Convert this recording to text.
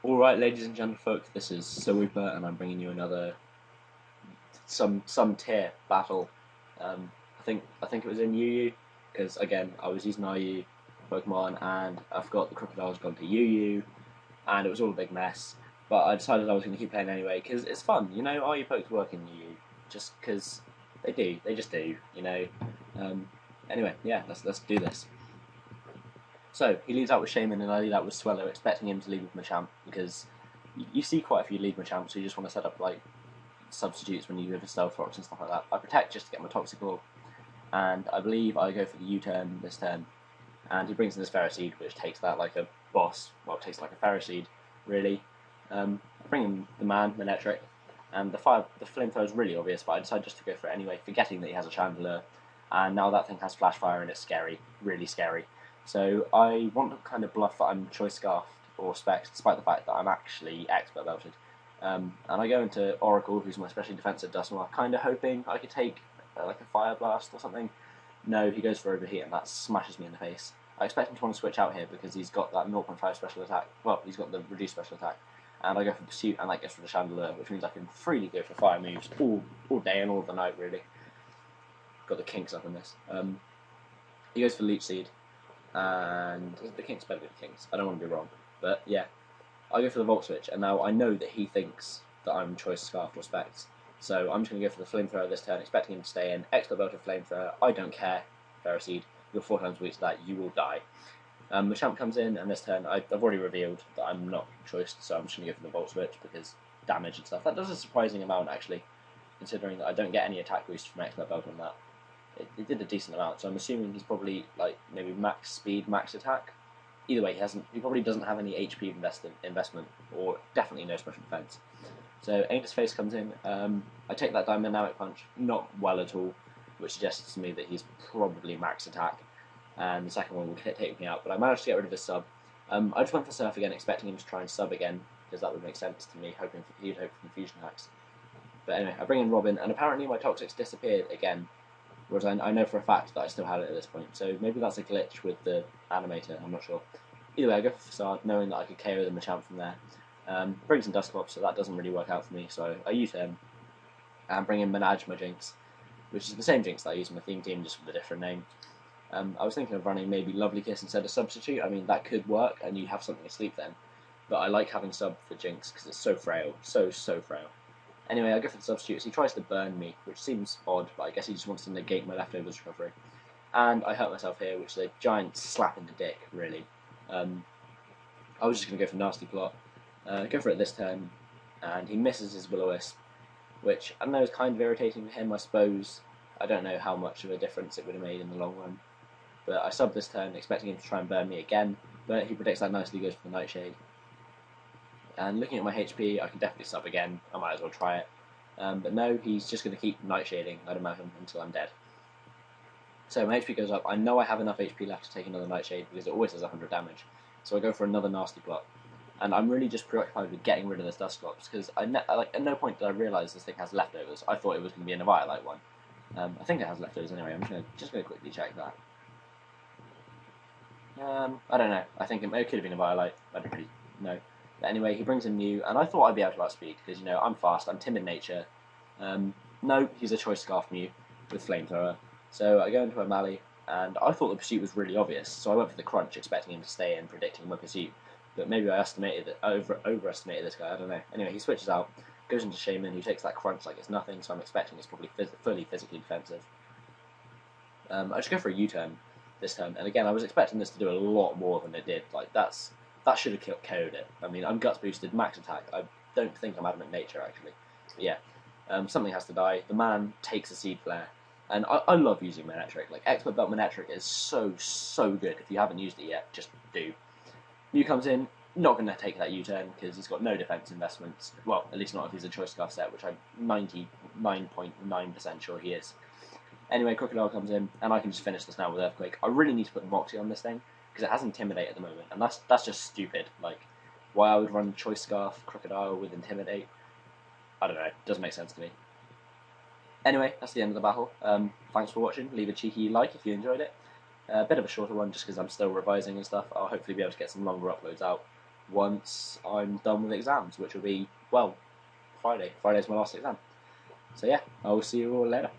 Alright, ladies and gentlefolk, this is SirWooper, and I'm bringing you another some tier battle. I think it was in UU, because again I was using RU Pokemon and I forgot the crocodile's gone to UU, and it was all a big mess. But I decided I was going to keep playing anyway because it's fun, you know. RU Pokes work in UU just because they just do, you know. Anyway, yeah, let's do this. So, he leads out with Shaman and I lead out with Swellow, expecting him to lead with Machamp, because you see quite a few lead Machamps, so you just want to set up like substitutes when you go for Stealth Rocks and stuff like that. I Protect just to get my Toxical, and I believe I go for the U-turn this turn, and he brings in this Ferroseed, which takes that like a boss, well, it takes like a Ferroseed, really. I bring in the Belt Manectric, and the Flamethrower is really obvious, but I decide just to go for it anyway, forgetting that he has a Chandler, and now that thing has Flash Fire and it's scary, really scary. So I want to kind of bluff that I'm Choice Scarfed or Specs, despite the fact that I'm actually Expert Belted. And I go into Oracle, who's my specially defensive Dusknoir, kind of hoping I could take like a Fire Blast or something. No, he goes for Overheat and that smashes me in the face. I expect him to want to switch out here because he's got that 0.5 special attack, well, he's got the reduced special attack. And I go for Pursuit and that gets rid of Chandelier, which means I can freely go for fire moves all day and all the night, really. Got the kinks up in this. He goes for Leech Seed. And the King's better than the Kings. I don't want to be wrong, but yeah, I go for the Volt Switch, and now I know that he thinks that I'm Choice Scarf or Specs, so I'm just going to go for the Flamethrower this turn, expecting him to stay in. Expert Belted Flamethrower, I don't care. Ferroseed, you're 4 times weak to that, you will die. Machamp comes in, and this turn I've already revealed that I'm not choiced, so I'm just going to go for the Volt Switch because damage and stuff. That does a surprising amount actually, considering that I don't get any attack boost from Expert Belt on that. It did a decent amount, so I'm assuming he's probably like maybe max speed, max attack. Either way, he probably doesn't have any HP investment, or definitely no special defense. So Ainus Face comes in. I take that Dynamic Punch, not well at all, which suggests to me that he's probably max attack, and the second one will take me out. But I managed to get rid of his sub. I just went for Surf again, expecting him to try and sub again, because that would make sense to me. He'd hope for Confusion Hacks. But anyway, I bring in Robin, and apparently my Toxics disappeared again. Whereas I know for a fact that I still had it at this point, so maybe that's a glitch with the Animator, I'm not sure. Either way, I go for Facade, knowing that I could KO the Machamp from there. Brings in Dusclops, so that doesn't really work out for me, so I use him, and bring in Menage, my Jinx, which is the same Jinx that I use in my theme team, just with a different name. I was thinking of running maybe Lovely Kiss instead of Substitute. I mean, that could work, and you have something to sleep then, but I like having Sub for Jinx, because it's so frail, so frail. Anyway, I go for the Substitutes. He tries to burn me, which seems odd, but I guess he just wants to negate my Leftovers recovery. And I hurt myself here, which is a giant slap in the dick, really. I was just going to go for Nasty Plot. Go for it this turn, and he misses his Will-O-Wisp, which I know is kind of irritating for him, I suppose. I don't know how much of a difference it would have made in the long run. But I sub this turn, expecting him to try and burn me again, but he predicts that nicely, goes for the Nightshade. And looking at my HP, I can definitely sub again. I might as well try it. But no, he's just going to keep Nightshading, I'd imagine, until I'm dead. So my HP goes up. I know I have enough HP left to take another Nightshade because it always does 100 damage. So I go for another Nasty Plot. And I'm really just preoccupied with getting rid of this Dusclops because at no point did I realise this thing has Leftovers. I thought it was going to be an Eviolite one. I think it has Leftovers anyway. I'm just going to quickly check that. I don't know. I think it could have been a Eviolite. I don't really know. But anyway, he brings in Mew, and I thought I'd be able to outspeed, because, you know, I'm fast, I'm timid nature. No, he's a Choice Scarf Mew with Flamethrower. So I go into a Mally, and I thought the Pursuit was really obvious, so I went for the Crunch, expecting him to stay in, predicting my Pursuit. But maybe I overestimated this guy, I don't know. Anyway, he switches out, goes into Shaman, who takes that Crunch like it's nothing, so I'm expecting it's probably fully physically defensive. I just go for a U-turn this turn, and again, I was expecting this to do a lot more than it did. Like, that should have KO'd it. I mean, I'm Guts boosted, max attack. I don't think I'm Adamant Nature, actually. But yeah, something has to die. The man takes a Seed Flare, And I love using Manectric. Like, Expert Belt Manectric is so good. If you haven't used it yet, just do. Mew comes in, not going to take that U-turn because he's got no defense investments. Well, at least not if he's a Choice Scarf set, which I'm 99.9% sure he is. Anyway, Crocodile comes in, and I can just finish this now with Earthquake. I really need to put Moxie on this thing because it has Intimidate at the moment, and that's just stupid. Like, why I would run Choice Scarf Crocodile with Intimidate, I don't know. It doesn't make sense to me. Anyway, that's the end of the battle. Thanks for watching. Leave a cheeky like if you enjoyed it. A bit of a shorter one just because I'm still revising and stuff. I'll hopefully be able to get some longer uploads out once I'm done with exams, which will be, well, Friday. Friday's my last exam. So yeah, I will see you all later.